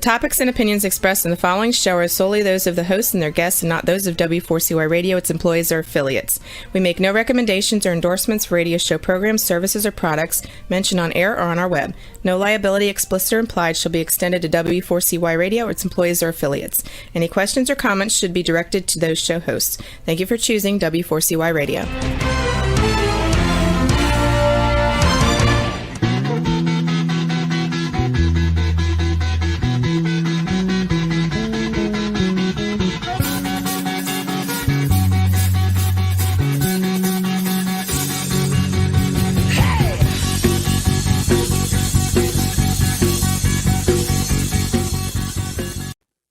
topics and opinions expressed in the following show are solely those of the host and their guests and not those of W4CY Radio, its employees, or affiliates. We make no recommendations or endorsements for radio show programs, services, or products mentioned on air or on our web. No liability, explicit or implied, shall be extended to W4CY Radio or its employees or affiliates. Any questions or comments should be directed to those show hosts. Thank you for choosing W4CY Radio.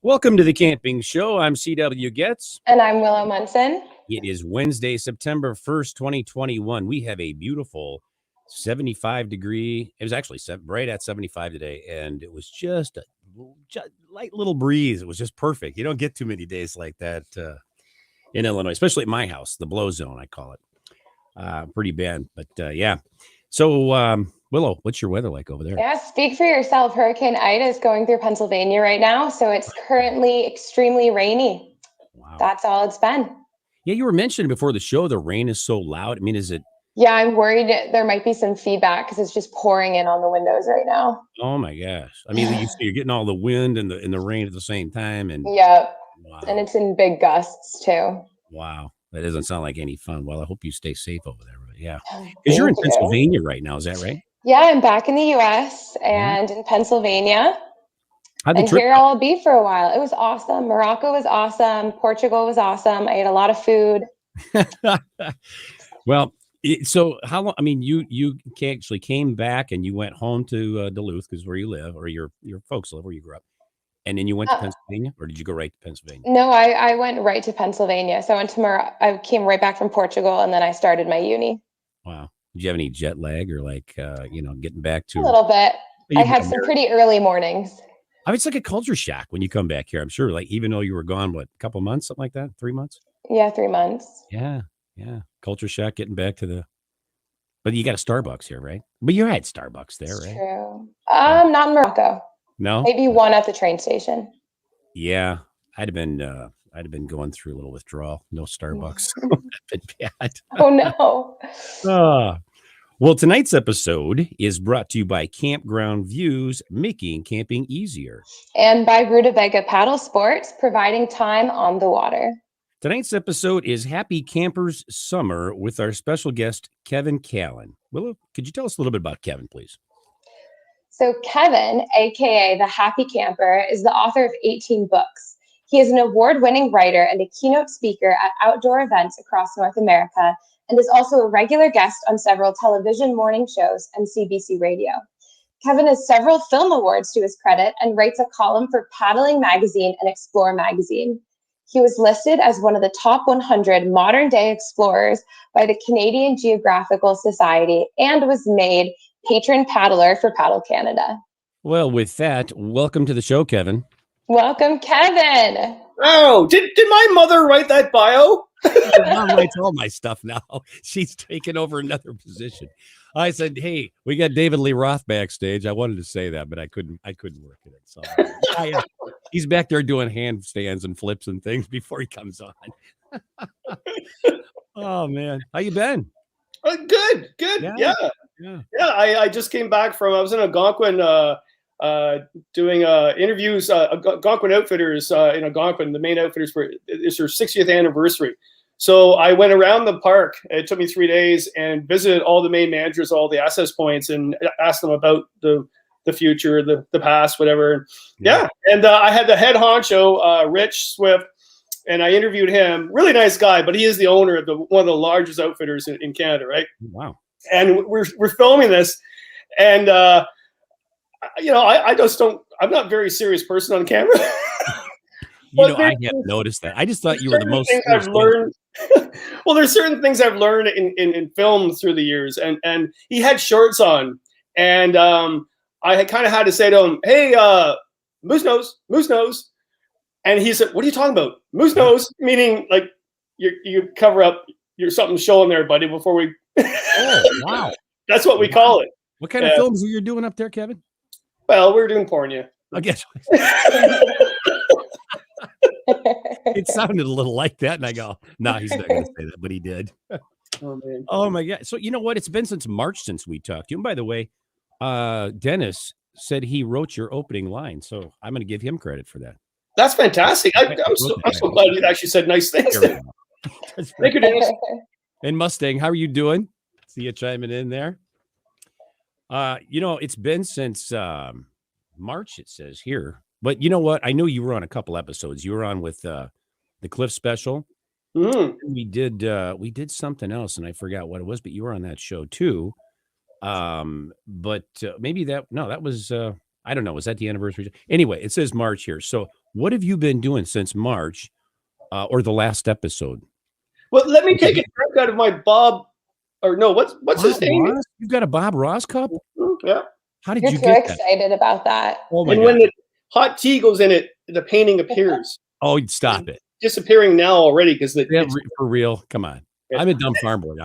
Welcome to the Camping Show. I'm C.W. Getz. And I'm Willow Munson. It is Wednesday, September 1st, 2021. We have a beautiful 75-degree. It was actually right at 75 today, and it was just a light little breeze. It was just perfect. You don't get too many days like that in Illinois, especially at my house, the blow zone, I call it. Pretty bad, but yeah. So, Willow, what's your weather like over there? Yeah, speak for yourself. Hurricane Ida is going through Pennsylvania right now, so it's currently extremely rainy. Wow. That's all it's been. Yeah, you were mentioning before the show the rain is so loud. I mean, is it? Yeah, I'm worried there might be some feedback because it's just pouring in on the windows right now. Oh my gosh! I mean, you're getting all the wind and the rain at the same time, and yeah, wow. And it's in big gusts too. Wow, that doesn't sound like any fun. Well, I hope you stay safe over there. But yeah, because you're in Pennsylvania right now. Is that right? Yeah, I'm back in the U.S. and in Pennsylvania. And here I'll be for a while. It was awesome. Morocco was awesome. Portugal was awesome. I ate a lot of food. Well, so how long? I mean, you actually came back and you went home to Duluth, because where you live, or your folks live, where you grew up, and then you went to Pennsylvania, or did you go right to Pennsylvania? No, I went right to Pennsylvania. So I went to I came right back from Portugal, and then I started my uni. Wow. Did you have any jet lag or getting back to a little bit? I had some pretty early mornings. I mean, it's like a culture shock when you come back here. I'm sure, like, even though you were gone, a couple months, something like that, 3 months? Yeah, 3 months. Yeah. Culture shock getting back to but you got a Starbucks here, right? But you had Starbucks there, right? True. Not in Morocco. No? Maybe one at the train station. Yeah. I'd have been going through a little withdrawal. No Starbucks. That'd been bad. Oh no. Well, tonight's episode is brought to you by Campground Views, making camping easier. And by Rutabaga Paddle Sports, providing time on the water. Tonight's episode is Happy Campers Summer with our special guest, Kevin Callan. Willow, could you tell us a little bit about Kevin, please? So Kevin, aka the Happy Camper, is the author of 18 books. He is an award-winning writer and a keynote speaker at outdoor events across North America, and is also a regular guest on several television morning shows and CBC Radio. Kevin has several film awards to his credit and writes a column for Paddling Magazine and Explore Magazine. He was listed as one of the top 100 modern-day explorers by the Canadian Geographical Society and was made patron paddler for Paddle Canada. Well, with that, welcome to the show, Kevin. Welcome, Kevin. Oh, did my mother write that bio? Mom writes all my stuff now. She's taken over another position. I said, "Hey, we got David Lee Roth backstage." I wanted to say that, but I couldn't work it. So he's back there doing handstands and flips and things before he comes on. Oh man, how you been? Good. Yeah. I just came back I was in Algonquin doing interviews, Algonquin Outfitters in Algonquin. The main outfitters it's their 60th anniversary. So I went around the park. It took me 3 days and visited all the main managers, all the access points, and asked them about the future, the past, whatever. Yeah. And I had the head honcho, Rich Swift, and I interviewed him. Really nice guy, but he is the owner of one of the largest outfitters in Canada, right? Wow. And we're filming this, and I just don't. I'm not a very serious person on camera. I haven't noticed that. I just thought you were the most. I've learned. Well, there's certain things I've learned in film through the years, and he had shorts on, and I kind of had to say to him, "Hey, moose nose," and he said, "What are you talking about? Moose nose?" Meaning like you cover up something showing there, buddy, before we. Oh wow! That's what we call it. What kind of films are you doing up there, Kevin? Well, we're doing porn, yeah. I guess it sounded a little like that, and I go, "No, he's not going to say that," but he did. Oh man. Oh my God! So you know what? It's been since March since we talked to you. And by the way, Dennis said he wrote your opening line, so I'm going to give him credit for that. That's fantastic. I'm so glad you actually said nice things. Thank you, Dennis. And Mustang, how are you doing? See you chiming in there. You know, it's been since March, it says here. But you know what? I know you were on a couple episodes. You were on with the Cliff special. We did something else, and I forgot what it was, but you were on that show too. But maybe that was I don't know. Was that the anniversary? Anyway, it says March here. So what have you been doing since March or the last episode? Well, let me take a drink out of my Bob, or no, what's his name? Ross? You've got a Bob Ross cup? Yeah. How did You're you so get that? excited about that. Oh my and God. when the hot tea goes in it, the painting appears. Oh, stop it. Disappearing now already because For real. Come on. I'm a dumb farm boy.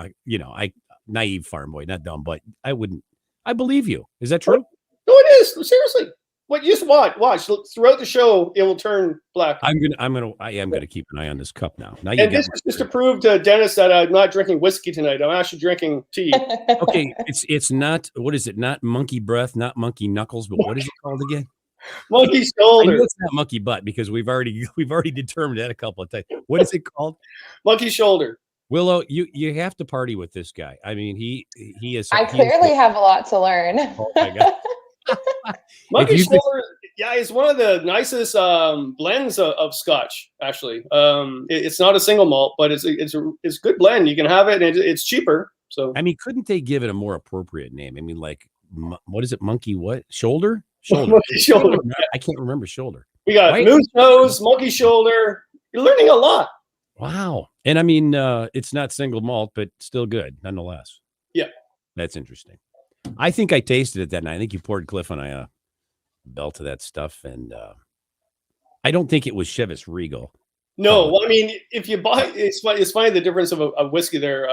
Naive farm boy, not dumb, but I believe you. Is that true? No, it is. Seriously. What you just watch throughout the show, it will turn black. I am gonna keep an eye on this cup now. Now and this is just to prove to Dennis that I'm not drinking whiskey tonight. I'm actually drinking tea. Okay, it's not, what is it? Not monkey breath, not monkey knuckles, but what is it called again? Monkey I shoulder. know it's not monkey butt because we've already determined that a couple of times. What is it called? Monkey shoulder. Willow, you have to party with this guy. I mean, he is. I clearly have a lot to learn. Oh my God. Monkey shoulder, it's one of the nicest blends of Scotch. Actually, it's not a single malt, but it's a good blend. You can have it, and it's cheaper. So I mean, couldn't they give it a more appropriate name? I mean, like, what is it? Monkey what? Shoulder? Monkey shoulder. I can't remember shoulder. We got moose nose, monkey shoulder. You're learning a lot. Wow. And I mean, it's not single malt, but still good nonetheless. Yeah, that's interesting. I think I tasted it that night. I think you poured Cliff and I a belt of that stuff, and I don't think it was Chivas Regal. No, well, I mean, if you buy, it's funny the difference of a whiskey there.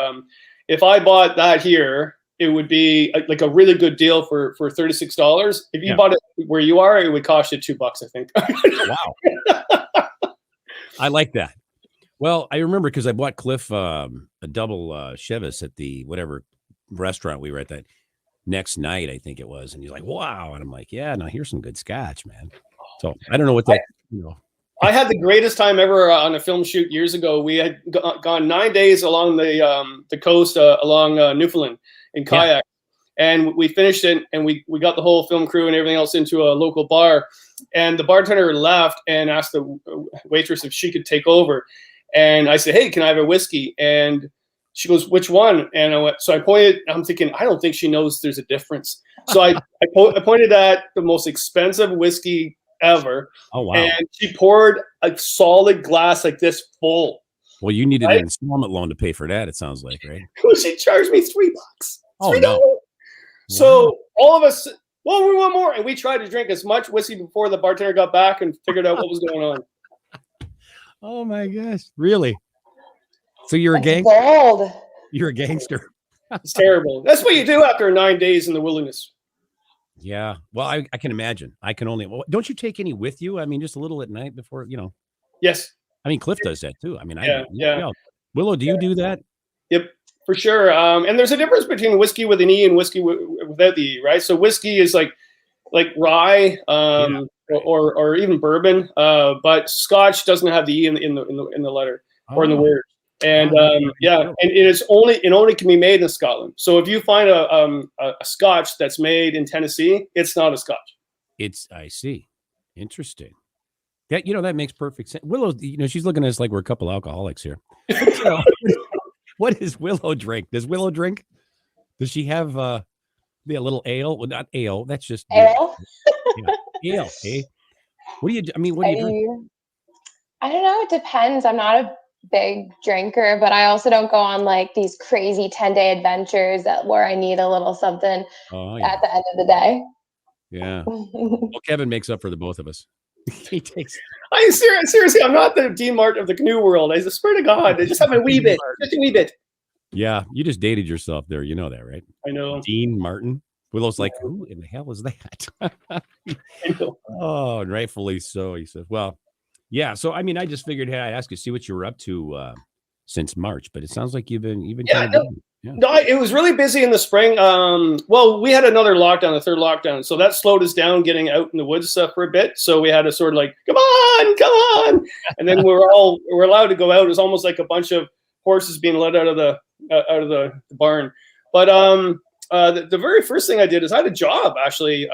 If I bought that here, it would be like a really good deal for $36. If you bought it where you are, it would cost you $2, I think. Wow, I like that. Well, I remember because I bought Cliff a double Chivas at the whatever restaurant we were at that next night, I think it was, and he's like, "Wow," and I'm like, "Yeah, now here's some good Scotch, man." So I don't know what that. I had the greatest time ever on a film shoot years ago. We had gone 9 days along the coast along Newfoundland in kayak, and we finished it, and we got the whole film crew and everything else into a local bar, and the bartender left and asked the waitress if she could take over, and I said, "Hey, can I have a whiskey?" And she goes, "Which one?" And I went, so I pointed, I'm thinking, I don't think she knows there's a difference. So I pointed at the most expensive whiskey ever. Oh, wow. And she poured a solid glass like this full. Well, you needed an installment loan to pay for that, it sounds like, right? Well, she charged me $3. Oh, no. So all of us, well, we want more. And we tried to drink as much whiskey before the bartender got back and figured out what was going on. Oh, my gosh. Really? So you're a gangster? Bold. You're a gangster. It's terrible. That's what you do after 9 days in the wilderness. Yeah. Well, I can imagine. I can only. Well, don't you take any with you? I mean, just a little at night before, Yes. I mean, Cliff does that too. I mean, yeah. Willow, do you do that? Yep, for sure. And there's a difference between whiskey with an E and whiskey without the E, right? So whiskey is like rye, or even bourbon, but Scotch doesn't have the E in the letter or in the word. And and it only can be made in Scotland. So if you find a Scotch that's made in Tennessee, it's not a Scotch. I see. Interesting. Yeah, that makes perfect sense. Willow, she's looking at us like we're a couple alcoholics here. What does Willow drink? Does Willow drink? Does she have a little ale? Well, not ale. That's just ale. Ale. Hey, what do you drink? I don't know. It depends. I'm not a big drinker, but I also don't go on like these crazy 10-day adventures where I need a little something at the end of the day. Yeah. Well, Kevin makes up for the both of us. He takes. Seriously, I'm not the Dean Martin of the canoe world. I swear to God, I just have my wee bit, just a wee bit. Yeah, you just dated yourself there. You know that, right? I know. Dean Martin. Willow's like, who in the hell is that? Oh, and rightfully so. He says, well, yeah. So, I mean, I just figured, hey, I'd ask you, see what you were up to since March, but it sounds like you've been kind of busy. Yeah. No, it was really busy in the spring. Well, we had another lockdown, the third lockdown. So that slowed us down getting out in the woods for a bit. So we had to sort of like, come on. And then we're allowed to go out. It was almost like a bunch of horses being let out of the barn. But the very first thing I did is I had a job actually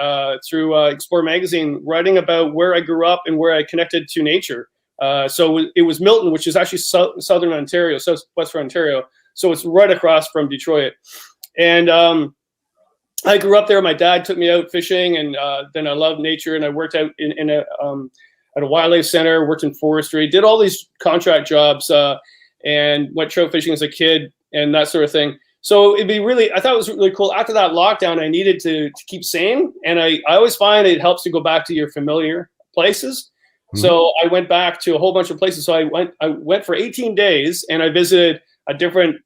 through Explore Magazine, writing about where I grew up and where I connected to nature. So it was Milton, which is actually southern Ontario, southwestern Ontario. So it's right across from Detroit. And I grew up there. My dad took me out fishing, and then I loved nature. And I worked out at a wildlife center, worked in forestry, did all these contract jobs, and went trout fishing as a kid and that sort of thing. So I thought it was really cool. After that lockdown, I needed to keep sane. And I always find it helps to go back to your familiar places. Mm-hmm. So I went back to a whole bunch of places. So I went for 18 days and I visited a different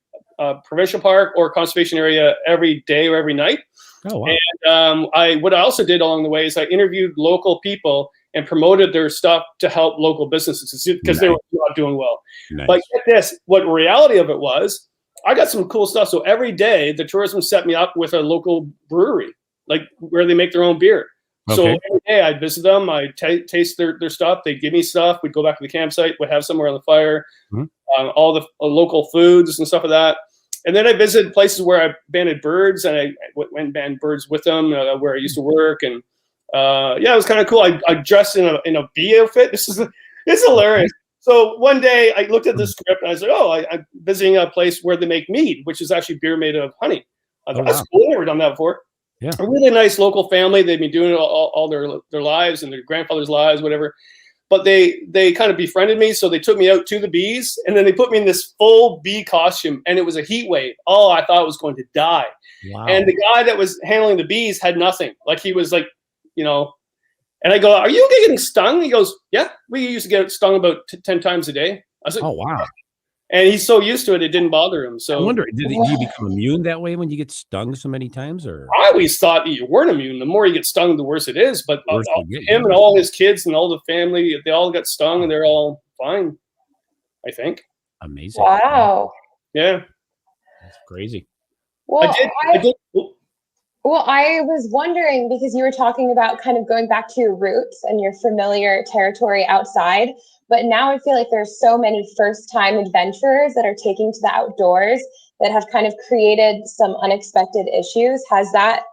provincial park or conservation area every day or every night. Oh, wow. And what I also did along the way is I interviewed local people and promoted their stuff to help local businesses because they were not doing well. Nice. But get this, what reality of it was, I got some cool stuff. So every day the tourism set me up with a local brewery, like where they make their own beer. Okay. So every day I'd visit them, I'd taste their stuff. They'd give me stuff. We'd go back to the campsite, we'd have somewhere on the fire, all the local foods and stuff like that. And then I visited places where I banded birds, and I went and banded birds with them where I used to work. And it was kind of cool. I dressed in a bee outfit. It's hilarious. So one day I looked at the script and I was like, I'm visiting a place where they make mead, which is actually beer made of honey. I thought, that's cool. I've never done that before. Yeah. A really nice local family. They've been doing it all their lives and their grandfather's lives, whatever. But they kind of befriended me. So they took me out to the bees, and then they put me in this full bee costume, and it was a heat wave. Oh, I thought I was going to die. Wow. And the guy that was handling the bees had nothing. Like he was like, and I go, are you getting stung? He goes, yeah, we used to get stung about 10 times a day. I was like, oh, wow. And he's so used to it, it didn't bother him. So I wonder, do you become immune that way when you get stung so many times? Or I always thought you weren't immune. The more you get stung, the worse it is. But him and all his kids and all the family, they all got stung and they're all fine, I think. Amazing. Wow. Yeah. That's crazy. Well, I did. Well, I was wondering, because you were talking about kind of going back to your roots and your familiar territory outside, but now I feel like there's so many first-time adventurers that are taking to the outdoors that have kind of created some unexpected issues. Has that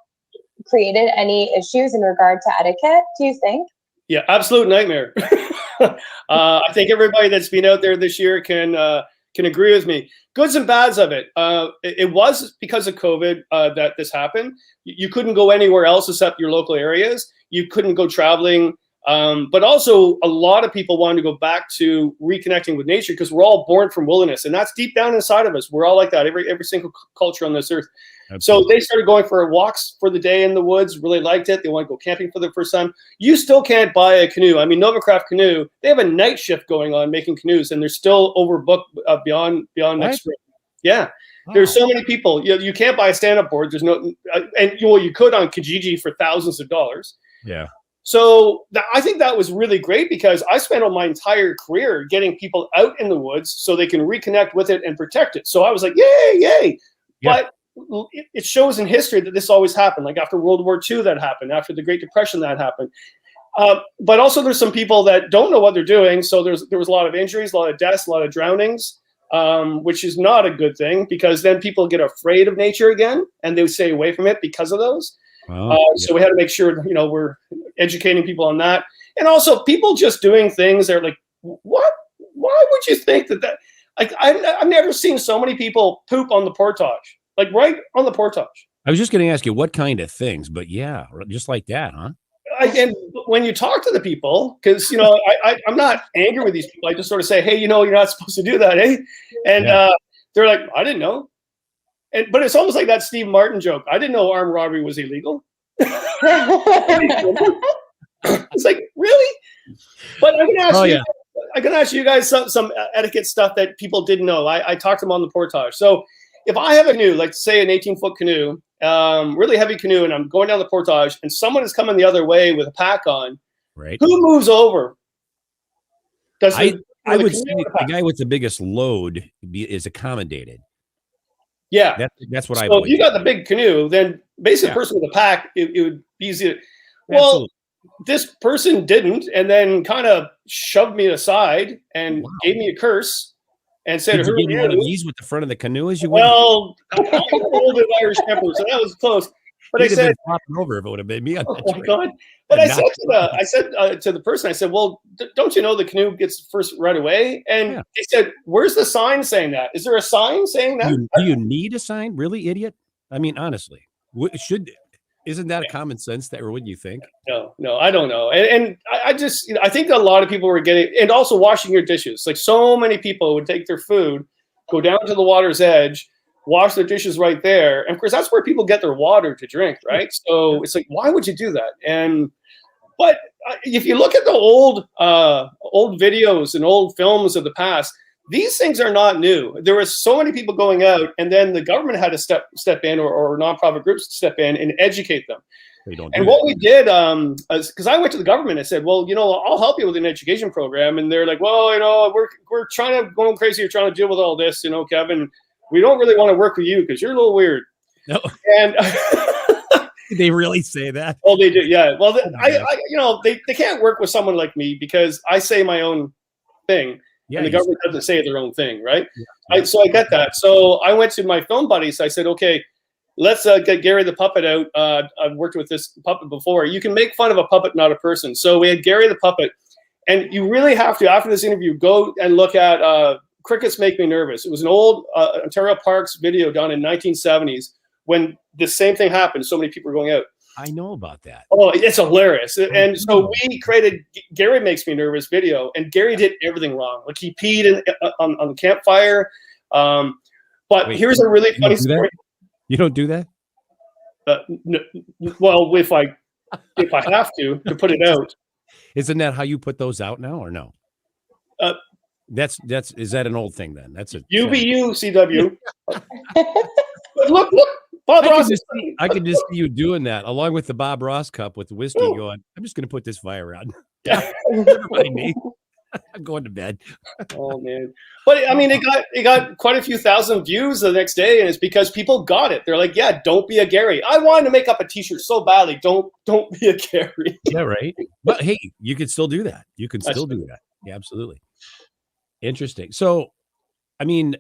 created any issues in regard to etiquette, do you think? Yeah, absolute nightmare. I think everybody that's been out there this year can agree with me. Goods and bads of it. It was because of COVID that this happened. You couldn't go anywhere else except your local areas. You couldn't go traveling. But also a lot of people wanted to go back to reconnecting with nature because we're all born from wilderness, and that's deep down inside of us. We're all like that, every single culture on this earth. Absolutely. So they started going for walks for the day in the woods, really liked it. They want to go camping for the first time. You still can't buy a canoe. I mean, Novacraft Canoe, they have a night shift going on making canoes, and they're still overbooked beyond next spring. Yeah. Wow. There's so many people. You can't buy a stand-up board. There's no, and you could on Kijiji for thousands of dollars. Yeah. So I think that was really great because I spent all my entire career getting people out in the woods so they can reconnect with it and protect it. So I was like, yay. Yep. But it shows in history that this always happened. Like after World War II, that happened. After the Great Depression, that happened. But also there's some people that don't know what they're doing. So there was a lot of injuries, a lot of deaths, a lot of drownings, which is not a good thing because then people get afraid of nature again and they stay away from it because of those. So we had to make sure, we're educating people on that. And also people just doing things. They're like, what? Why would you think that? Like, I've never seen so many people poop on the portage, like right on the portage. I was just going to ask you what kind of things, but yeah, just like that, huh? And when you talk to the people, because, I'm not angry with these people. I just sort of say, hey, you're not supposed to do that, eh? And they're like, I didn't know. But it's almost like that Steve Martin joke. I didn't know armed robbery was illegal. It's like, really? But I'm gonna ask you guys some etiquette stuff that people didn't know. I talked to them on the portage. So if I have a canoe, like say an 18-foot canoe, really heavy canoe, and I'm going down the portage, and someone is coming the other way with a pack on. Right. Who moves over? I would say the guy with the biggest load is accommodated. Yeah, that's what I. So if you got the big canoe, then basically, the person with the pack, it would be easy. Well, absolutely. This person didn't, and then kind of shoved me aside and gave me a curse and said, "Did you give me one of these with the front of the canoe as you went?" Well, I'm a little bit Irish temper, so that was close. But I said, "Flopping over if it would have been me." Oh my God! But I said to the person, I said, "Well, don't you know the canoe gets first right away?" And they said, "Where's the sign saying that? Is there a sign saying that?" Do you need a sign, really, idiot? I mean, honestly, isn't that a common sense that, or wouldn't you think? No, I don't know. And I just, I think that a lot of people were getting, and also washing your dishes. Like so many people would take their food, go down to the water's edge, wash their dishes right there. And of course, that's where people get their water to drink, right? So it's like, why would you do that? But if you look at the old videos and old films of the past, these things are not new. There were so many people going out, and then the government had to step in, or nonprofit groups step in and educate them. What we did, because I went to the government and said, well, I'll help you with an education program. And they're like, well, we're trying to go crazy. You're trying to deal with all this, Kevin. We don't really want to work with you because you're a little weird. No. And did they really say that? Oh, they did. Yeah. Well, they can't work with someone like me because I say my own thing. Yeah, and the government doesn't say their own thing, right? Yeah. So I get that. So I went to my film buddies. I said, okay, let's get Gary the puppet out. I've worked with this puppet before. You can make fun of a puppet, not a person. So we had Gary the puppet. And you really have to, after this interview, go and look at Crickets Make Me Nervous. It was an old Ontario Parks video done in 1970s when the same thing happened. So many people were going out. I know about that. Oh, it's hilarious. And so we created Gary Makes Me Nervous video, and Gary did everything wrong. Like he peed on the campfire. But wait, here's a really funny story. You don't do that? No, well, if I have to put it out. Isn't that how you put those out now, or no? Is that an old thing then? That's a UBU CW. Look. Bob Ross. I can just see you doing that along with the Bob Ross cup with the whiskey going, I'm just going to put this fire out. Yeah. Never mind me. I'm going to bed. Oh, man. But, I mean, it got quite a few thousand views the next day, and it's because people got it. They're like, yeah, don't be a Gary. I wanted to make up a T-shirt so badly. Don't be a Gary. Yeah, right. But, hey, you can still do that. You can still do that. Yeah, absolutely. Interesting. So, I mean,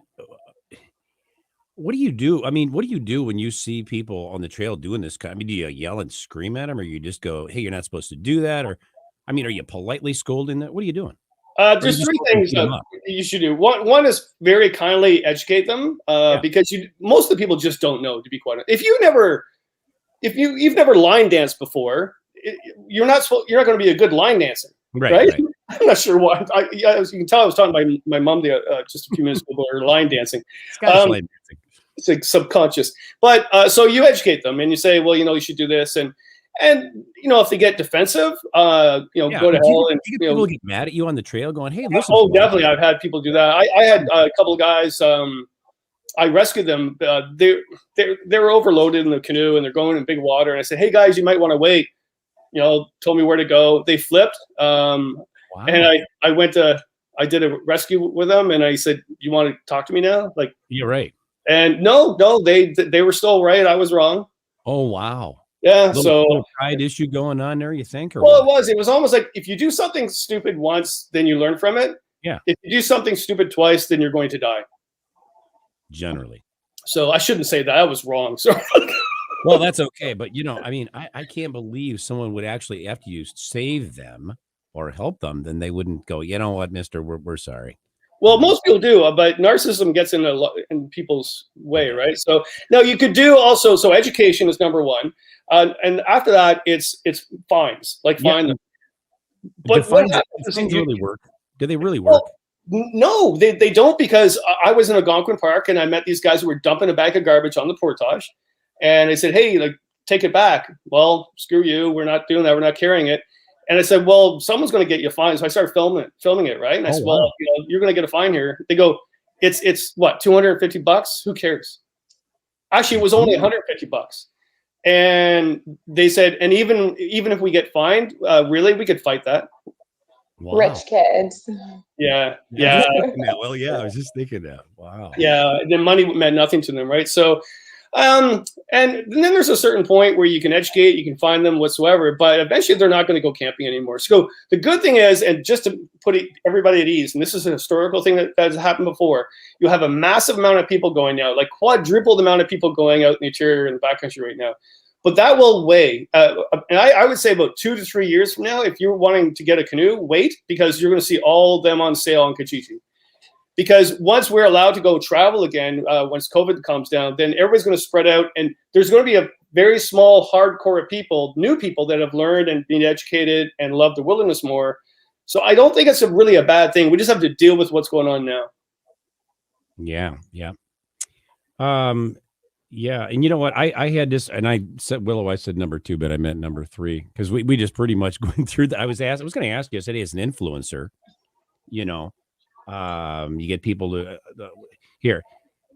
what do you do? I mean, what do you do when you see people on the trail doing this? I mean, do you yell and scream at them, or you just go, hey, you're not supposed to do that? Or, I mean, are you politely scolding that? What are you doing? There's three things you should do. One is very kindly educate them because most of the people just don't know, to be quite honest. If you've never line danced before, you're not going to be a good line dancer. Right? I'm not sure why. As you can tell, I was talking to my mom just a few minutes ago about her line dancing. Line dancing. It's like subconscious. But so you educate them and you say, well, you should do this. And if they get defensive, go to hell. And people get mad at you on the trail going, hey, listen. Oh, definitely. I've had people do that. I had a couple of guys, I rescued them. They were overloaded in the canoe and they're going in big water. And I said, hey, guys, you might want to wait. Told me where to go. They flipped. Wow. And I did a rescue with them. And I said, you want to talk to me now? Like, you're right. And no, they were still right. I was wrong. Oh, wow. Yeah. Little pride issue going on there, you think? Or well, it was almost like if you do something stupid once, then you learn from it. Yeah. If you do something stupid twice, then you're going to die. Generally. So I shouldn't say that. I was wrong. So. Well, that's okay. But, I mean, I can't believe someone would actually, after you save them or help them, then they wouldn't go, you know what, mister, we're sorry. Well, most people do, but narcissism gets in people's way, right? So now you could do also, so education is number one. And after that, it's fines, like fine them. But fines really work? Do they really work? Well, no, they don't, because I was in Algonquin Park and I met these guys who were dumping a bag of garbage on the portage. And I said, hey, take it back. Well, screw you. We're not doing that. We're not carrying it. And I said, well, someone's going to get you a fine. So I started filming it, right? And I said, well, you're going to get a fine here. They go, it's what, $250? Who cares? Actually, it was only $150. And they said, and even if we get fined, really, we could fight that. Wow. Rich kids. Yeah. Well, yeah, I was just thinking that. Wow. Yeah, the money meant nothing to them, right? So, and then there's a certain point where you can educate, you can find them whatsoever, but eventually they're not going to go camping anymore. So the good thing is, and just to put everybody at ease, and this is a historical thing that has happened before, you have a massive amount of people going out, like quadruple the amount of people going out in the interior and the backcountry right now. But that will weigh. And I would say about 2 to 3 years from now, if you're wanting to get a canoe, wait, because you're going to see all of them on sale on Kijiji. Because once we're allowed to go travel again, once COVID comes down, then everybody's going to spread out. And there's going to be a very small hardcore of people, new people that have learned and been educated and love the wilderness more. So I don't think it's really a bad thing. We just have to deal with what's going on now. Yeah. Yeah, and you know what? I had this, and I said Willow. I said number 2, but I meant number 3 because we just pretty much going through that. I was going to ask you. I said, hey, as an influencer, you get people to here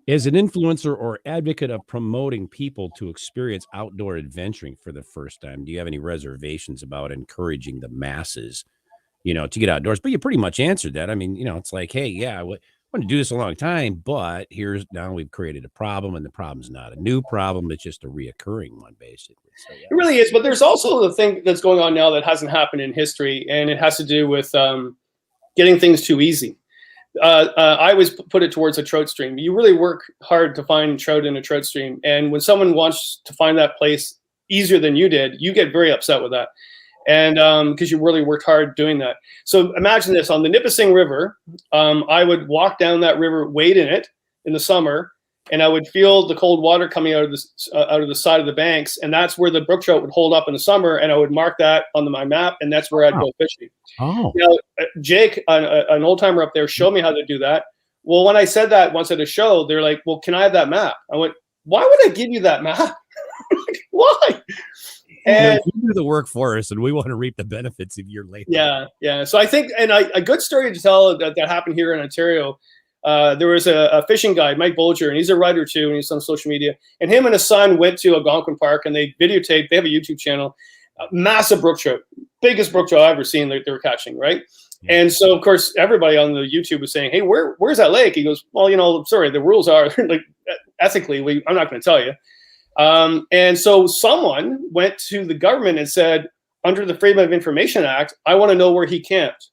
as an influencer or advocate of promoting people to experience outdoor adventuring for the first time. Do you have any reservations about encouraging the masses, to get outdoors? But you pretty much answered that. I mean, it's like, hey, yeah, I want to do this a long time, but now we've created a problem, and the problem's not a new problem. It's just a reoccurring one, basically. So, yeah. It really is. But there's also the thing that's going on now that hasn't happened in history, and it has to do with getting things too easy. I always put it towards a trout stream. You really work hard to find trout in a trout stream, and when someone wants to find that place easier than you did, you get very upset with that. And because you really worked hard doing that. So imagine this, on the Nipissing River, I would walk down that river, wade in it in the summer, and I would feel the cold water coming out of the side of the banks, and that's where the brook trout would hold up in the summer, and I would mark that on my map, and that's where I'd go fishing. Oh. Now, Jake, an old timer up there, showed me how to do that. Well, when I said that once at a show, they're like, well, can I have that map? I went, why would I give you that map? Why? And you do the work for us, and we want to reap the benefits of your labor. Yeah. So I think, and a good story to tell that happened here in Ontario. There was a fishing guy, Mike Bolger, and he's a writer too, and he's on social media. And him and his son went to Algonquin Park, and they videotaped. They have a YouTube channel, massive brook trout, biggest brook trout I've ever seen. They were catching, right? Yeah. And so, of course, everybody on the YouTube was saying, "Hey, where's that lake?" He goes, "Well, sorry, the rules are like ethically, I'm not going to tell you." And so someone went to the government and said, under the Freedom of Information Act, I want to know where he camped.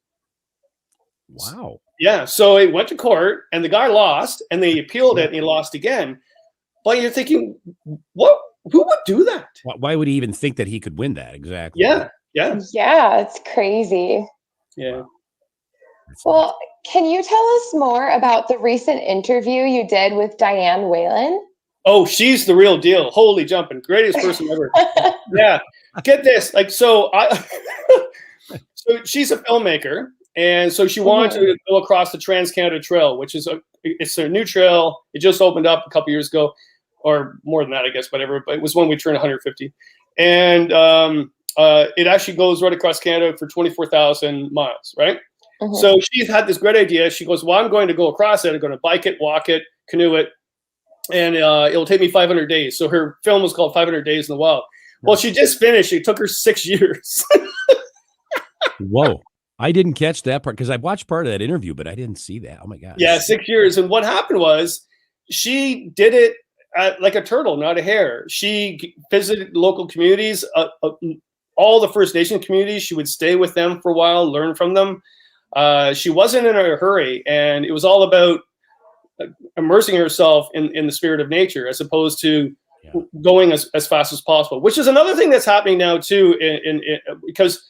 Wow. Yeah. So it went to court, and the guy lost, and they appealed it, and he lost again. But you're thinking, what? Who would do that? Why would he even think that he could win that? Exactly. Yeah. It's crazy. Yeah. Well, can you tell us more about the recent interview you did with Diane Whalen? Oh, she's the real deal. Holy jumping. Greatest person ever. Yeah. Get this. So she's a filmmaker. And so she wanted to go across the Trans-Canada Trail, which is it's a new trail. It just opened up a couple years ago, or more than that, I guess, whatever. But it was when we turned 150. And it actually goes right across Canada for 24,000 miles, right? Mm-hmm. So she's had this great idea. She goes, well, I'm going to go across it. I'm going to bike it, walk it, canoe it. And it'll take me 500 days. So her film was called 500 Days in the Wild. Well, she just finished. It took her 6 years. Whoa. I didn't catch that part because I watched part of that interview, but I didn't see that. Oh, my God. Yeah, 6 years. And what happened was she did it like a turtle, not a hare. She visited local communities, all the First Nation communities. She would stay with them for a while, learn from them. She wasn't in a hurry, and it was all about immersing herself in the spirit of nature as opposed to going as fast as possible, which is another thing that's happening now too, because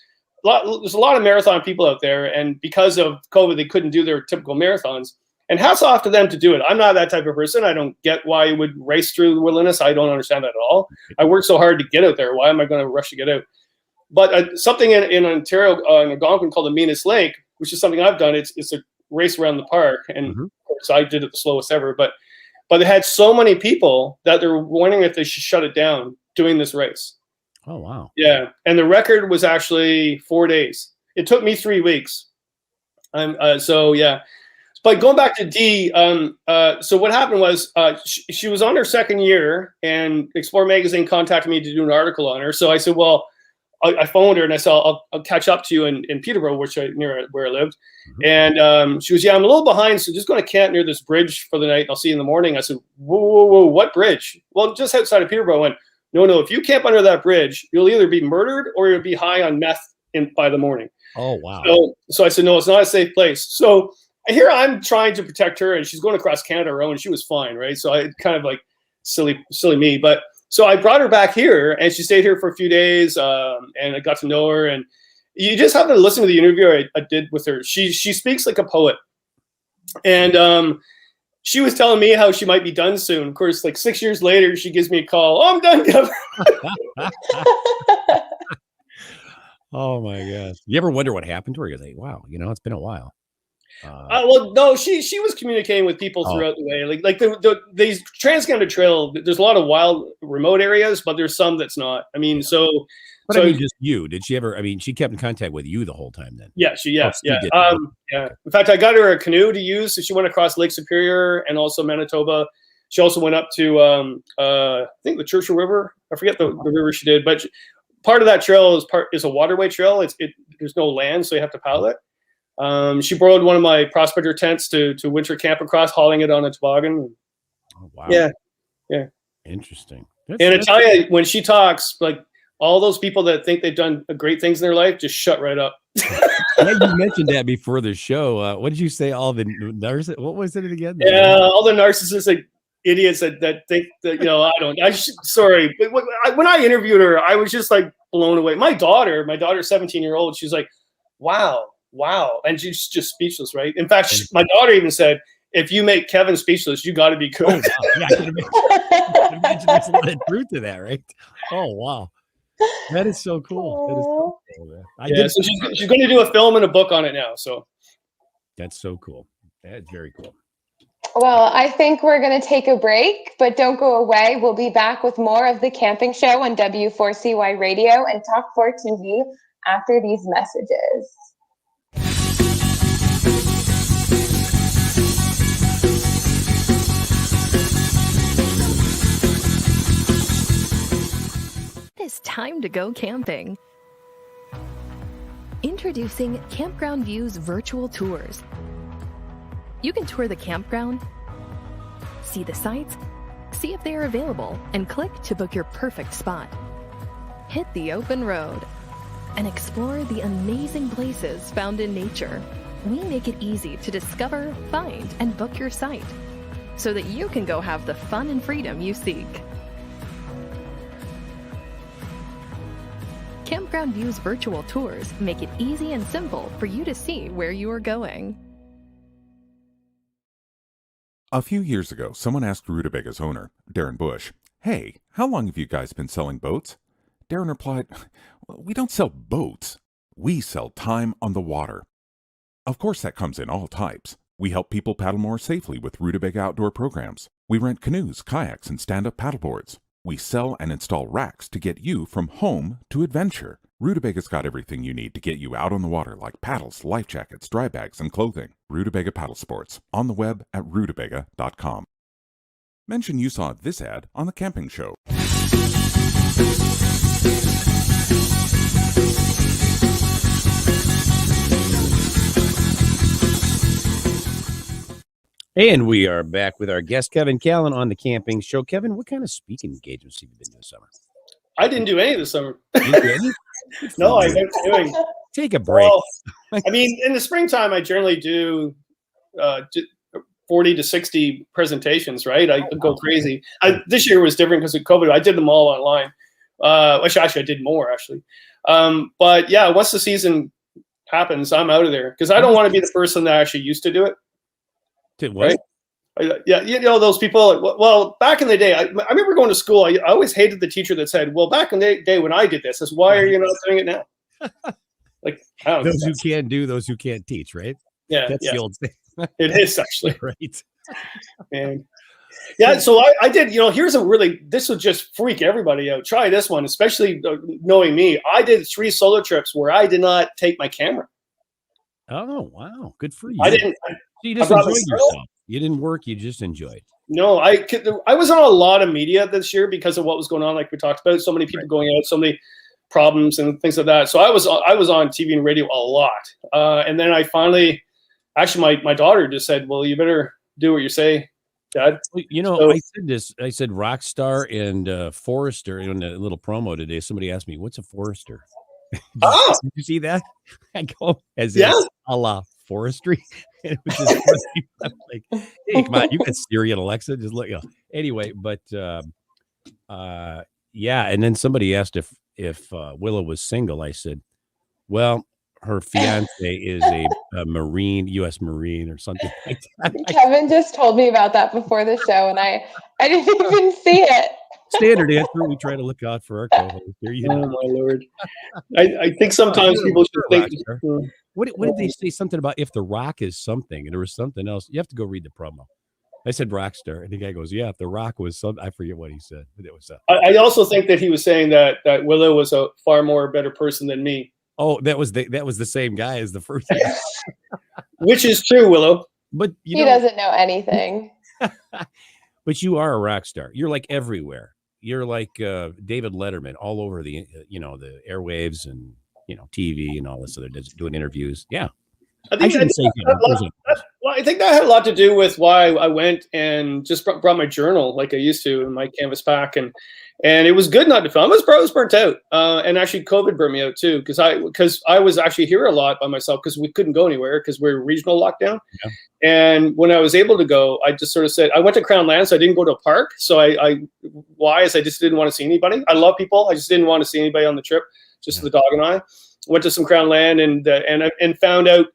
there's a lot of marathon people out there, and because of COVID, they couldn't do their typical marathons. And hats off to them to do it. I'm not that type of person. I don't get why you would race through the wilderness. I don't understand that at all. I worked so hard to get out there. Why am I going to rush to get out? But something in Ontario, in Algonquin, called the Meanest Lake, which is something I've done. It's a race around the park, and of course I did it the slowest ever. But they had so many people that they're wondering if they should shut it down doing this race. Oh, wow. Yeah. And the record was actually 4 days. It took me 3 weeks. So But going back to Dee, so what happened was she was on her second year, and Explore Magazine contacted me to do an article on her. So I said, well, I phoned her and I said, I'll catch up to you in Peterborough, near where I lived. Mm-hmm. And she was, yeah, I'm a little behind, so just going to camp near this bridge for the night. I'll see you in the morning. I said, whoa, what bridge? Well, just outside of Peterborough. I went, no, if you camp under that bridge, you'll either be murdered or you'll be high on meth by the morning. Oh, wow. So I said, no, it's not a safe place. So here I'm trying to protect her, and she's going across Canada her own, and she was fine, right? So I kind of like silly me, but so I brought her back here, and she stayed here for a few days, and I got to know her. And you just have to listen to the interview I did with her. She speaks like a poet, and she was telling me how she might be done soon. Of course, like 6 years later, she gives me a call. Oh, I'm done, Kevin. Oh my gosh! You ever wonder what happened to her? You're like, wow, it's been a while. Well, no, she was communicating with people throughout the way. Like these Trans-Canada Trail, there's a lot of wild, remote areas, but there's some that's not. I mean, But I mean, just you. Did she ever? I mean, she kept in contact with you the whole time then. Yeah, yeah. In fact, I got her a canoe to use. So she went across Lake Superior and also Manitoba. She also went up to I think the Churchill River. I forget the river she did, but part of that trail is a waterway trail. There's no land, so you have to paddle it. She borrowed one of my prospector tents to winter camp across, hauling it on a toboggan. Oh, wow. Yeah. Interesting. I tell you, when she talks, like all those people that think they've done great things in their life, just shut right up. Yeah, you mentioned that before the show. What did you say? All the nurses? What was it again? Yeah, all the narcissistic idiots that think that, sorry. But when I interviewed her, I was just like blown away. My daughter, 17-year-old, she's like, wow. And she's just speechless, right? In fact, my daughter even said, if you make Kevin speechless, you got to be good. Oh, wow. Yeah, I can imagine there's a lot of truth to that, right? Oh, wow. That is so cool. That is so cool, so she's going to do a film and a book on it now. So that's so cool. That's very cool. Well, I think we're going to take a break, but don't go away. We'll be back with more of The Camping Show on W4CY Radio and Talk 4 TV after these messages. It's time to go camping. Introducing Campground View's virtual tours. You can tour the campground, see the sites, see if they are available, and click to book your perfect spot. Hit the open road and explore the amazing places found in nature. We make it easy to discover, find, and book your site so that you can go have the fun and freedom you seek. Campground View's virtual tours make it easy and simple for you to see where you are going. A few years ago, someone asked Rutabaga's owner, Darren Bush, "Hey, how long have you guys been selling boats?" Darren replied, "We don't sell boats. We sell time on the water." Of course, that comes in all types. We help people paddle more safely with Rutabaga outdoor programs. We rent canoes, kayaks, and stand-up paddleboards. We sell and install racks to get you from home to adventure. Rutabaga's got everything you need to get you out on the water, like paddles, life jackets, dry bags, and clothing. Rutabaga Paddle Sports, on the web at rutabaga.com. Mention you saw this ad on The Camping Show. And we are back with our guest, Kevin Callan, on The Camping Show. Kevin, what kind of speaking engagements have you been doing this summer? I didn't do any this summer. No, I wasn't doing. Take a break. Well, I mean, in the springtime, I generally do 40 to 60 presentations, right? I go crazy. This year was different because of COVID. I did them all online. Actually, I did more, actually. But yeah, once the season happens, I'm out of there because I don't want to be the person that actually used to do it. Did what? Right? Yeah, those people. Well, back in the day, I remember going to school. I always hated the teacher that said, "Well, back in the day when I did this, why are you not doing it now?" Like, I don't know. Those who can't do, those who can't teach, right? Yeah, that's the old thing. It is actually right. And yeah, so I did. This would just freak everybody out. Try this one, especially knowing me. I did 3 solo trips where I did not take my camera. Oh wow, good for you. I So you just enjoyed yourself. You didn't work. You just enjoyed. No, I was on a lot of media this year because of what was going on, like we talked about. So many people going out, so many problems and things like that. So I was on TV and radio a lot. And then I finally, actually, my daughter just said, "Well, you better do what you say, Dad." You know, So, I said this. I said rock star and forester in a little promo today. Somebody asked me, "What's a forester?" Did you see that? I go as a la forestry. And it was just funny. I'm like, hey, come on, you got Siri and Alexa. Just look. Anyway, but yeah. And then somebody asked if Willow was single. I said, well, her fiance is a Marine, U.S. Marine or something like that. Kevin just told me about that before the show, and I didn't even see it. Standard answer. We try to look out for our co-host. Here you oh my Lord! I think sometimes people should think. What did they say? Something about if the Rock is something, and there was something else. You have to go read the promo. I said rock star, and the guy goes, "Yeah, if the Rock was some." I forget what he said, but it was. I also think that he was saying that Willow was a far more better person than me. Oh, that was the same guy as the first. Which is true, Willow. But he doesn't know anything. But you are a rock star. You're like everywhere. You're like David Letterman, all over the the airwaves and TV and all this other doing interviews. Yeah, I think that had a lot to do with why I went and just brought my journal like I used to in my canvas pack, and it was good not to film. I was burnt out, and actually COVID burned me out too because I was actually here a lot by myself because we couldn't go anywhere because we're regional lockdown. Yeah. And when I was able to go, I just sort of said I went to Crown Land, so I didn't go to a park. So I just didn't want to see anybody. I love people, I just didn't want to see anybody on the trip. Just the dog and I went to some Crown Land and found out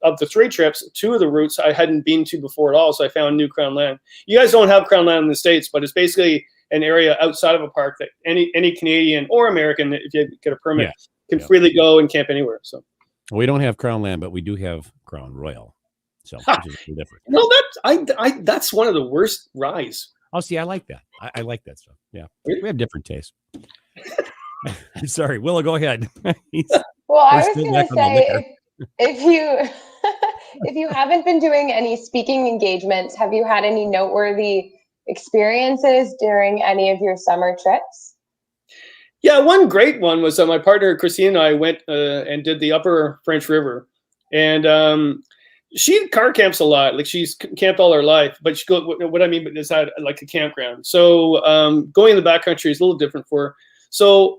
of the 3 trips, 2 of the routes I hadn't been to before at all. So I found new Crown Land. You guys don't have Crown Land in the States, but it's basically an area outside of a park that any Canadian or American, if you get a permit, can freely go and camp anywhere. So we don't have Crown Land, but we do have Crown Royal. So which is different. No, that's one of the worst rides. Oh, see, I like that. I like that stuff. Yeah, we have different tastes. I'm sorry, Willow, go ahead. Well, I was going to say, if you haven't been doing any speaking engagements, have you had any noteworthy experiences during any of your summer trips? Yeah, one great one was my partner Christine and I went and did the Upper French River, and she car camps a lot. Like she's camped all her life, but what I mean is had like a campground. So going in the backcountry is a little different for her. So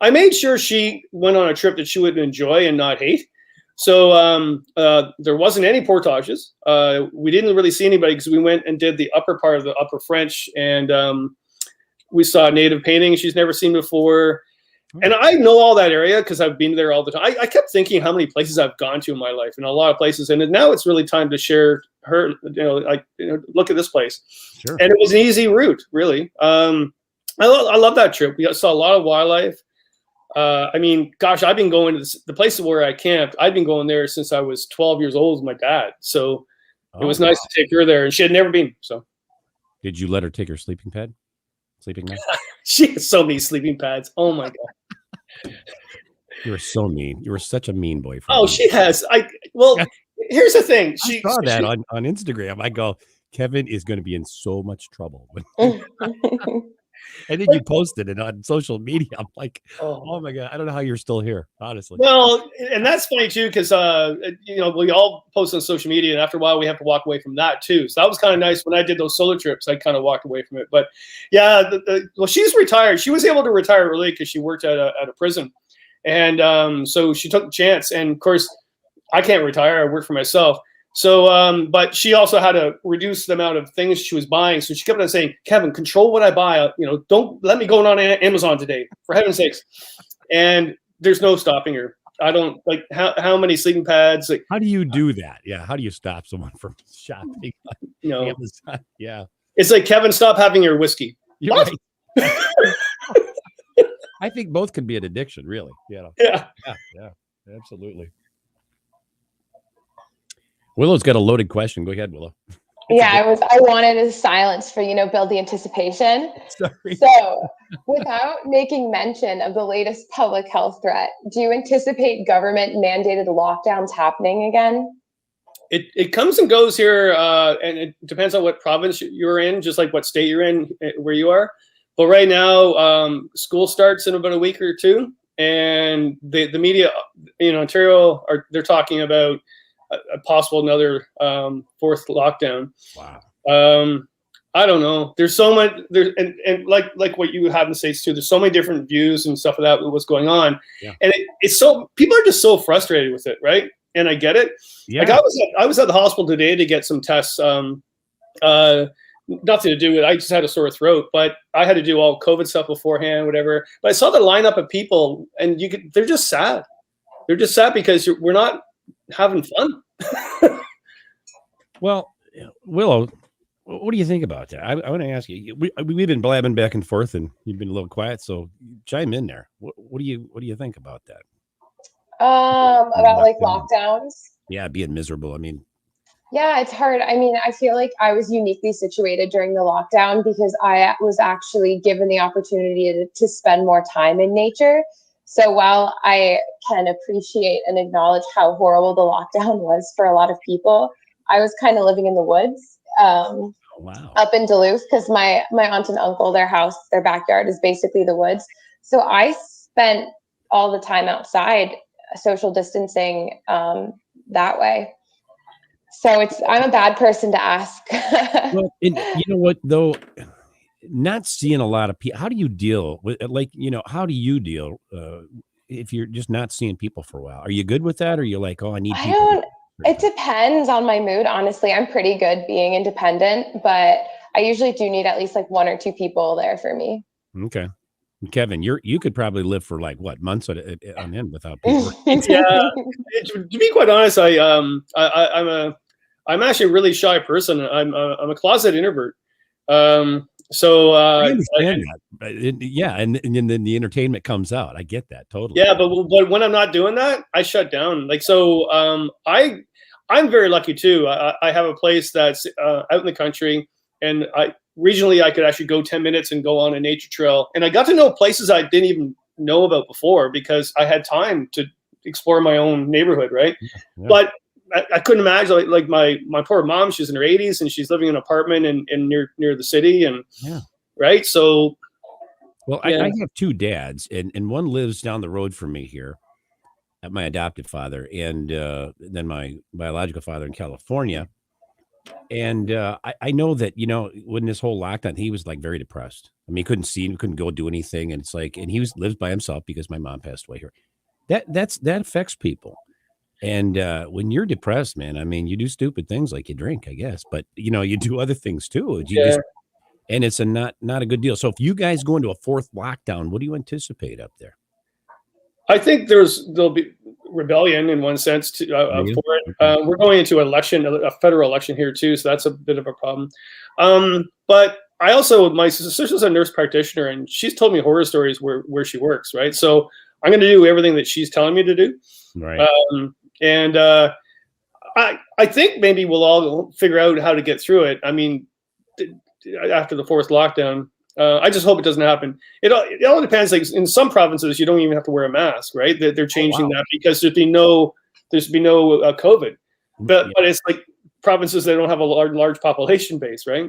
I made sure she went on a trip that she would enjoy and not hate. So there wasn't any portages. We didn't really see anybody because we went and did the upper part of the Upper French, and we saw native painting she's never seen before. And I know all that area because I've been there all the time. I kept thinking how many places I've gone to in my life, and a lot of places. And now it's really time to share her. Look at this place. Sure. And it was an easy route, really. I love that trip. We saw a lot of wildlife. I mean, gosh, I've been going to the places where I camped. I've been going there since I was 12 years old with my dad. So it was nice to take her there, and she had never been. So, did you let her take her sleeping mat? She has so many sleeping pads. Oh my god, you were so mean. You were such a mean boyfriend. Oh, she has. Here's the thing. I saw that on Instagram. I go, Kevin is going to be in so much trouble. And then you posted it on social media. I'm like, oh my God, I don't know how you're still here, honestly. Well, and that's funny too, because we all post on social media, and after a while we have to walk away from that too. So that was kind of nice. When I did those solo trips, I kind of walked away from it. But yeah, well, she's retired. She was able to retire early because she worked at a prison, and so she took the chance. And of course, I can't retire. I work for myself. So, but she also had to reduce the amount of things she was buying. So she kept on saying, Kevin, control what I buy. Don't let me go on Amazon today, for heaven's sakes. And there's no stopping her. I don't like how many sleeping pads. Like, how do you do that? Yeah. How do you stop someone from shopping on Amazon? Yeah. It's like, Kevin, stop having your whiskey. You're right. I think both can be an addiction, really. Yeah. Absolutely. Willow's got a loaded question. Go ahead, Willow. I wanted a silence for, build the anticipation. Sorry. So without making mention of the latest public health threat, do you anticipate government mandated lockdowns happening again? it comes and goes here, and it depends on what province you're in, just like what state you're in, where you are. But right now, school starts in about a week or two, and the media in Ontario they're talking about a possible another fourth lockdown. Wow. I don't know. There's so much there, and like what you have in the States too. There's so many different views and stuff of that. What's going on, and it's so people are just so frustrated with it, right? And I get it. Yeah. Like I was at the hospital today to get some tests. Nothing to do with. I just had a sore throat, but I had to do all COVID stuff beforehand, whatever. But I saw the lineup of people, and they're just sad. They're just sad because we're not having fun. Well, Willow, what do you think about that? I want to ask you. We've been blabbing back and forth, and you've been a little quiet. So chime in there. What do you think about that? About like lockdowns. Yeah, being miserable. I mean, yeah, it's hard. I mean, I feel like I was uniquely situated during the lockdown because I was actually given the opportunity to spend more time in nature. So while I can appreciate and acknowledge how horrible the lockdown was for a lot of people, I was kind of living in the woods up in Duluth because my aunt and uncle, their backyard is basically the woods. So I spent all the time outside, social distancing that way. So I'm a bad person to ask. Well, you know what though, not seeing a lot of people. How do you deal with how do you deal if you're just not seeing people for a while? Are you good with that, or are you like, oh, I need people? It depends on my mood. Honestly, I'm pretty good being independent, but I usually do need at least like one or two people there for me. Okay. Kevin, you could probably live for like what months on end without people. Yeah, to be quite honest, I'm actually a really shy person. I'm a closet introvert. So I understand that. Yeah, and then the entertainment comes out. I get that totally. Yeah, but when I'm not doing that, I shut down. Like so, I'm very lucky too. I have a place that's out in the country, and regionally I could actually go 10 minutes and go on a nature trail, and I got to know places I didn't even know about before because I had time to explore my own neighborhood, right? Yeah. But I couldn't imagine like my poor mom. She's in her 80s and she's living in an apartment in near the city, and right. So, well, I have two dads, and one lives down the road from me here, at my adopted father, and then my biological father in California. And I know that when this whole lockdown, he was like very depressed. I mean, he couldn't see, he couldn't go do anything, and it's like, and he lives by himself because my mom passed away here. That affects people. And when you're depressed, man, I mean, you do stupid things like you drink, I guess, but you do other things too. And it's not a good deal. So if you guys go into a fourth lockdown, what do you anticipate up there? I think there'll be rebellion in one sense for it. We're going into a federal election here too, so that's a bit of a problem. But I also, my sister's a nurse practitioner, and she's told me horror stories where she works, right? So I'm going to do everything that she's telling me to do, right? And I think maybe we'll all figure out how to get through it. I mean, after the fourth lockdown, I just hope it doesn't happen. It all depends. Like in some provinces, you don't even have to wear a mask, right? They're changing that because there's been no COVID. But it's like provinces that don't have a large population base, right?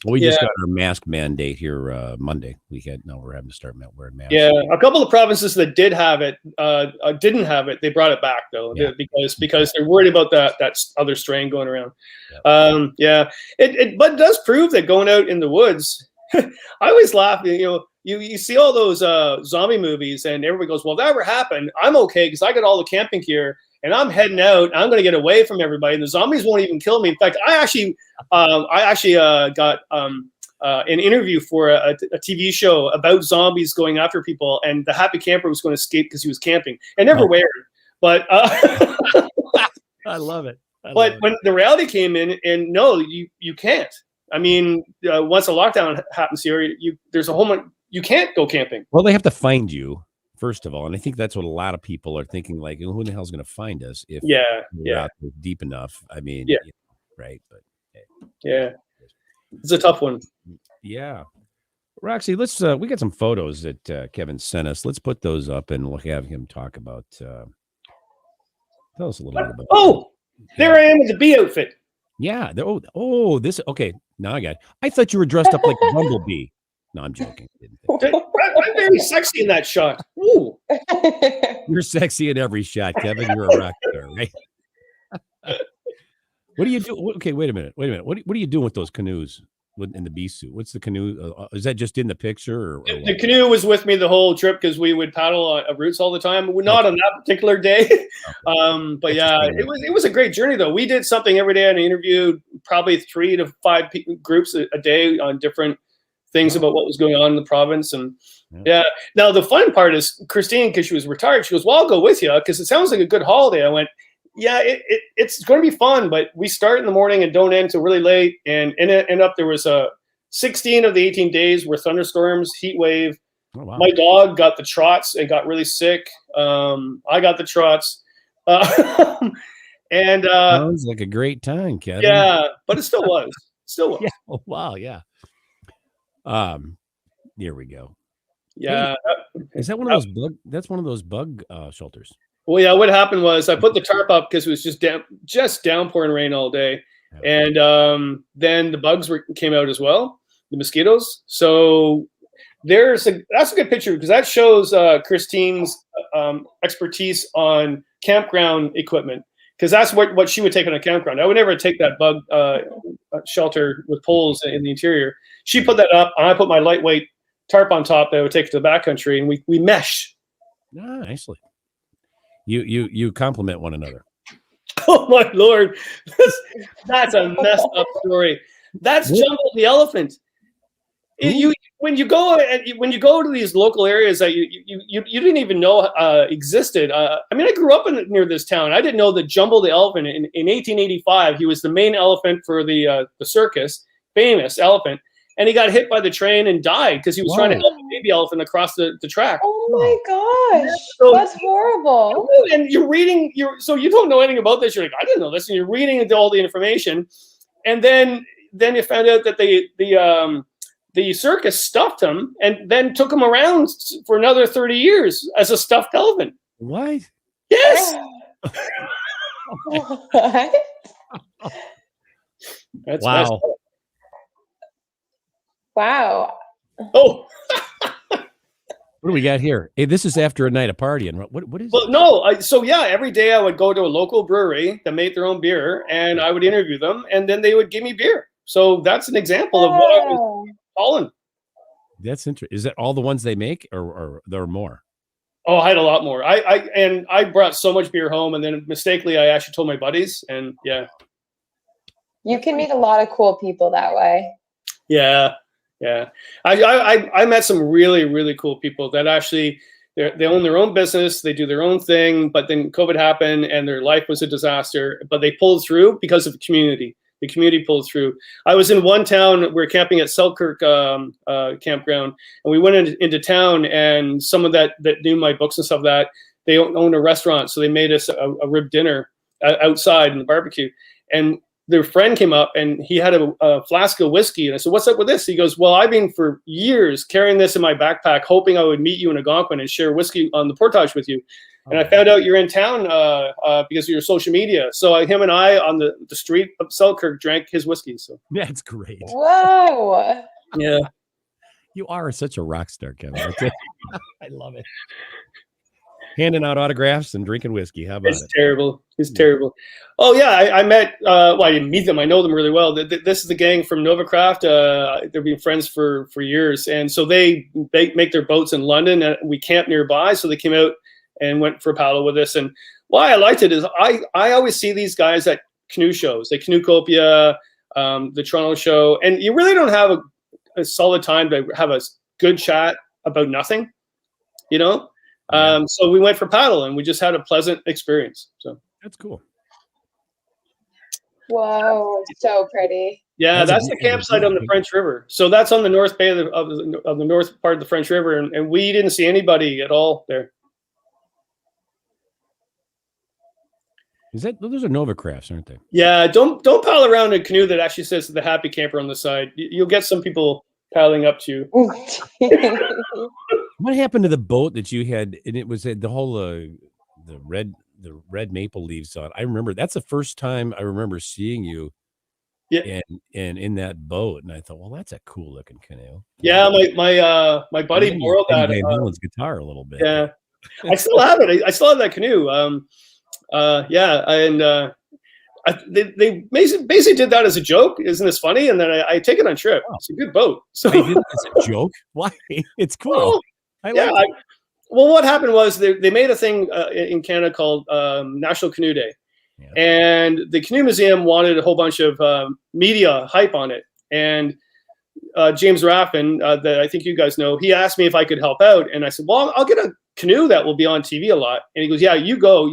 Well, we just got our mask mandate here Monday. Now we're having to start wearing masks. Yeah, a couple of provinces that did have it didn't have it. They brought it back though, because they're worried about that other strain going around. But it does prove that going out in the woods. I always laugh. You see all those zombie movies, and everybody goes, "Well, if that ever happened, I'm okay because I got all the camping gear." And I'm heading out. I'm going to get away from everybody. And the zombies won't even kill me. In fact, I actually got an interview for a TV show about zombies going after people. And the happy camper was going to escape because he was camping. And never wear it. But I love it. But when the reality came in, and no, you can't. I mean, once a lockdown happens here, there's a whole bunch. You can't go camping. Well, they have to find you. First of all, and I think that's what a lot of people are thinking, like, who the hell's going to find us if we're out there deep enough? I mean, right. But it's a tough one. Yeah. Roxy, let's, we got some photos that Kevin sent us. Let's put those up and we'll have him talk about, tell us a little bit about There I am with the bee outfit. Yeah. This. Okay. Now I got it. I thought you were dressed up like a bumblebee. No, I'm joking. I'm very sexy in that shot. Ooh. You're sexy in every shot, Kevin. You're a rock star, right? What do you do? Okay, wait a minute. What are you doing with those canoes in the bee suit? What's the canoe? Is that just in the picture? Or the canoe was with me the whole trip because we would paddle routes all the time. We're not on that particular day. But yeah, it was a great journey though. We did something every day. And I interviewed probably 3 to 5 groups a day on different things about what was going on in the province. And yeah. Now the fun part is Christine, because she was retired, she goes, well, I'll go with you because it sounds like a good holiday. I went, yeah, it's going to be fun, but we start in the morning and don't end till really late. And end up there was 16 of the 18 days were thunderstorms, heat wave. Oh, wow. My dog got the trots and got really sick. I got the trots. And sounds like a great time, Kevin. Yeah, but it still was. Yeah. Oh, wow. Yeah. Here we go. Yeah. Is that one of those bug? That's one of those bug shelters. Well, yeah. What happened was I put the tarp up because it was just downpouring rain all day, and then the bugs came out as well, the mosquitoes. So that's a good picture because that shows Christine's expertise on campground equipment. Because that's what she would take on a campground. I would never take that bug shelter with poles in the interior. She put that up, and I put my lightweight tarp on top that I would take it to the backcountry, and we mesh. Nicely. You complement one another. Oh my Lord, that's a messed up story. That's Jumbo the elephant. When you go to these local areas that you didn't even know existed. I mean, I grew up near this town. I didn't know that Jumbo the elephant in 1885 he was the main elephant for the circus, famous elephant, and he got hit by the train and died because he was trying to help a baby elephant across the track. Oh my gosh, that's horrible. And you're reading, so you don't know anything about this. You're like, I didn't know this, and you're reading all the information, and then you found out that the circus stuffed him and then took him around for another 30 years as a stuffed elephant. What? Yes. What? That's wow. Wow. Oh. What do we got here? Hey, this is after a night of partying. What is it? No. Every day I would go to a local brewery that made their own beer and I would interview them and then they would give me beer. So that's an example of what I was calling. That's interesting. Is that all the ones they make or there are more? Oh, I had a lot more. I brought so much beer home and then mistakenly I actually told my buddies and yeah. You can meet a lot of cool people that way. Yeah. Yeah. I met some really, really cool people that actually they own their own business. They do their own thing, but then COVID happened and their life was a disaster, but they pulled through because of the community. The community pulled through. I was in one town, we were camping at Selkirk campground, and we went into town, and someone that knew my books and stuff that they owned a restaurant, so they made us a rib dinner outside in the barbecue. And their friend came up, and he had a flask of whiskey, and I said, "What's up with this?" He goes, "Well, I've been for years carrying this in my backpack, hoping I would meet you in Algonquin and share whiskey on the portage with you. And I found out you're in town because of your social media. So him and I on the street of Selkirk drank his whiskey. So that's great. Whoa. Yeah. You are such a rock star, Kevin. I love it. Handing out autographs and drinking whiskey. How about it? It's terrible. It's terrible. Oh, yeah. I met, I didn't meet them. I know them really well. This is the gang from Novacraft. They've been friends for years. And so they make their boats in London. And we camp nearby. So they came out and went for a paddle with us. And why I liked it is I always see these guys at canoe shows, like Canoecopia, the Toronto show, and you really don't have a solid time to have a good chat about nothing, you know? So we went for paddle and we just had a pleasant experience. So that's cool. Whoa, so pretty. Yeah, that's the campsite on the French River. So that's on the north bay of the north part of the French River, and we didn't see anybody at all there. Is that those are Novacrafts, aren't they? Yeah, don't paddle around a canoe that actually says the Happy Camper on the side. You'll get some people paddling up to you. What happened to the boat that you had? And it was the whole the the red maple leaves on. I remember that's the first time I remember seeing you. Yeah. And in that boat, and I thought, well, that's a cool looking canoe. Yeah, my buddy borrowed that. Van Halen's guitar a little bit. Yeah, I still have it. I still have that canoe. Yeah, and they basically did that as a joke. Isn't this funny? And then I take it on trip. Wow. It's a good boat. So They did it as a joke. Why? It's cool. Well, I like it. Well, what happened was they made a thing in Canada called National Canoe Day. Yeah. And the Canoe Museum wanted a whole bunch of media hype on it. And James Raffin, that I think you guys know, he asked me if I could help out. And I said, well, I'll get a canoe that will be on TV a lot. And he goes, yeah, you go.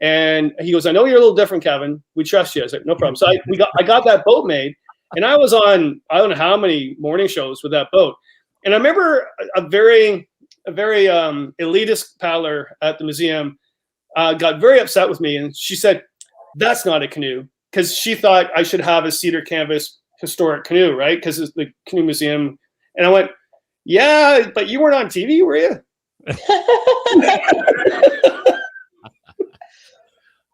And he goes, I know you're a little different, Kevin. We trust you. I said, no problem. So I got that boat made. And I was on, I don't know how many morning shows with that boat. And I remember a very elitist paddler at the museum got very upset with me, and she said, that's not a canoe, because she thought I should have a cedar canvas historic canoe, right? Because it's the Canoe Museum. And I went, yeah, but you weren't on TV, were you?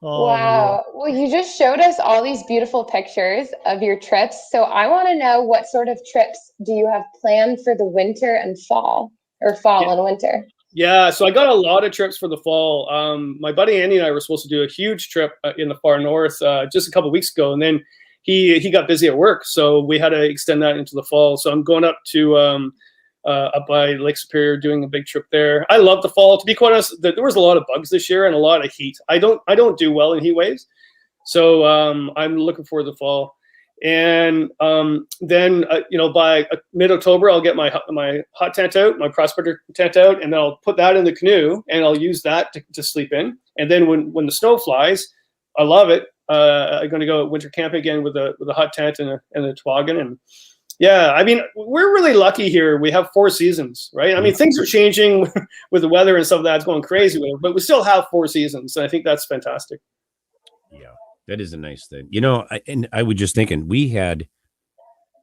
Wow. Well, you just showed us all these beautiful pictures of your trips. So I want to know, what sort of trips do you have planned for the winter and fall, or fall and winter? Yeah, so I got a lot of trips for the fall. My buddy Andy and I were supposed to do a huge trip in the far north just a couple of weeks ago, and then he got busy at work, so we had to extend that into the fall. So I'm going up to up by Lake Superior, doing a big trip there. I love the fall. To be quite honest, there was a lot of bugs this year and a lot of heat. I don't do well in heat waves, so I'm looking forward to the fall. And then by mid-October, I'll get my hot tent out, my prospector tent out, and then I'll put that in the canoe, and I'll use that to sleep in. And then when the snow flies, I love it. I'm going to go winter camping again with a hot tent and a toboggan. And yeah, I mean, we're really lucky here. We have 4 seasons, right? I mean, things are changing with the weather and stuff that's going crazy with it, but we still have 4 seasons, and I think that's fantastic. Yeah. That is a nice thing. I was just thinking, we had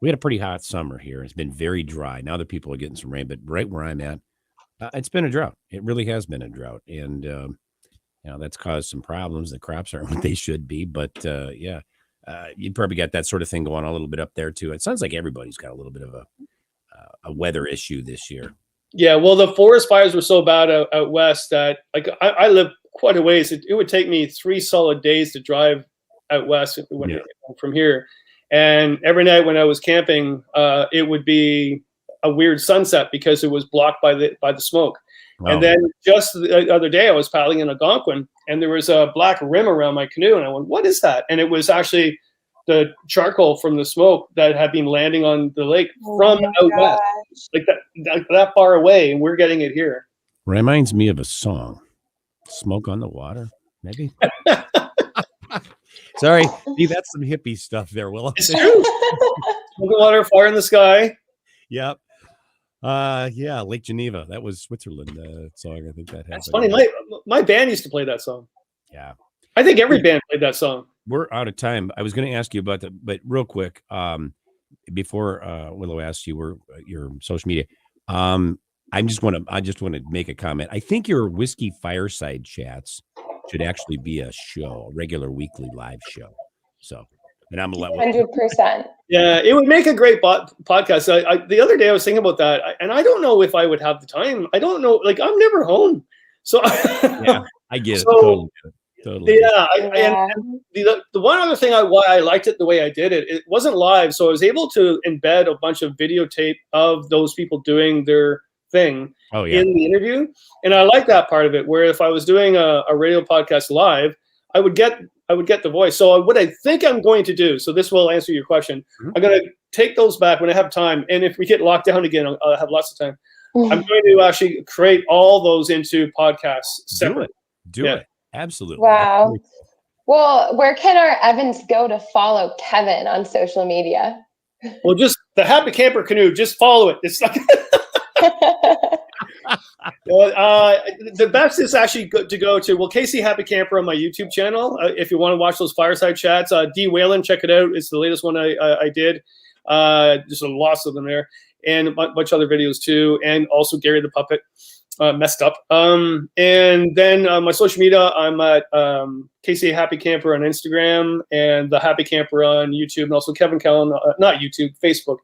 a pretty hot summer here. It's been very dry. Now that people are getting some rain, but right where I'm at, it's been a drought. It really has been a drought. And, that's caused some problems. The crops aren't what they should be, but you probably got that sort of thing going on a little bit up there too. It sounds like everybody's got a little bit of a weather issue this year. Yeah. Well, the forest fires were so bad out west that I live quite a ways. It would take me 3 solid days to drive out west from here, and every night when I was camping, it would be a weird sunset because it was blocked by the smoke. Wow. And then just the other day, I was paddling in Algonquin, and there was a black rim around my canoe, and I went, "What is that?" And it was actually the charcoal from the smoke that had been landing on the lake from out west, like that far away, and we're getting it here. Reminds me of a song, "Smoke on the Water," maybe. Sorry, see, that's some hippie stuff there, Willow. It's true. Smoke on the water, fire in the sky. Yep. Lake Geneva. That was Switzerland song. I think that happened. That's funny. My band used to play that song. Yeah. I think every band played that song. We're out of time. I was going to ask you about that, but real quick, before Willow asks you your social media, I just want to make a comment. I think your Whiskey Fireside Chats should actually be a show, a regular weekly live show. So, and I'm 100%. Yeah, it would make a great podcast. The other day I was thinking about that, and I don't know if I would have the time. I don't know. Like, I'm never home, so yeah, I get it. Totally. Yeah, and the one other thing why I liked it the way I did it, it wasn't live, so I was able to embed a bunch of videotape of those people doing their thing in the interview, and I like that part of it. Where if I was doing a radio podcast live, I would get the voice. So what I think I'm going to do, so this will answer your question. Mm-hmm. I'm going to take those back when I have time, and if we get locked down again, I'll have lots of time. Mm-hmm. I'm going to actually create all those into podcasts separate. Do it. Absolutely. Wow. Well, where can our Evans go to follow Kevin on social media? Well, just the Happy Camper Canoe. Just follow it. It's like the best is actually to go to Casey Happy Camper on my YouTube channel. If you want to watch those fireside chats, D Whalen, check it out. It's the latest one I did. There's a lots of them there, and a bunch of other videos too, and also Gary the Puppet. messed up. And then my social media, I'm at KCA Happy Camper on Instagram and the Happy Camper on YouTube, and also Kevin Callan, not YouTube, Facebook,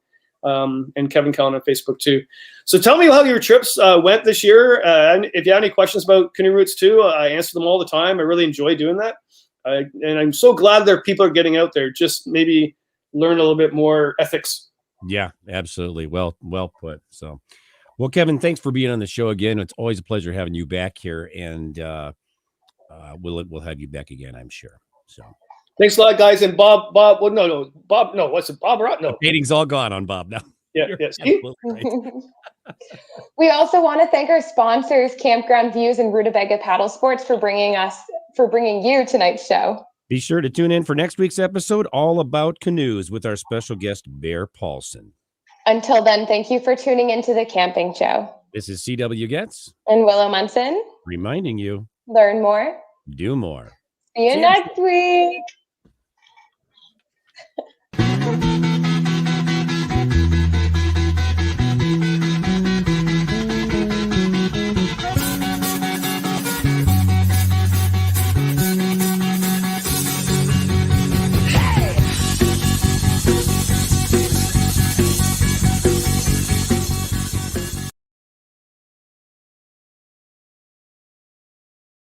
and Kevin Callan on Facebook too. So tell me how your trips went this year. And if you have any questions about Canoe Routes too, I answer them all the time. I really enjoy doing that. And I'm so glad that people are getting out there, just maybe learn a little bit more ethics. Yeah, absolutely. Well put. So, well, Kevin, thanks for being on the show again. It's always a pleasure having you back here, and we'll have you back again, I'm sure. So, thanks a lot, guys. And Bob, Bob, what's it, Bob? No, the painting's all gone on Bob now. Yeah, yes. Right. We also want to thank our sponsors, Campground Views and Rutabaga Paddle Sports, for bringing you tonight's show. Be sure to tune in for next week's episode, all about canoes, with our special guest, Bear Paulson. Until then, thank you for tuning into the Camping Show. This is C.W. Getz and Willow Munson, reminding you, learn more, do more. See you next week.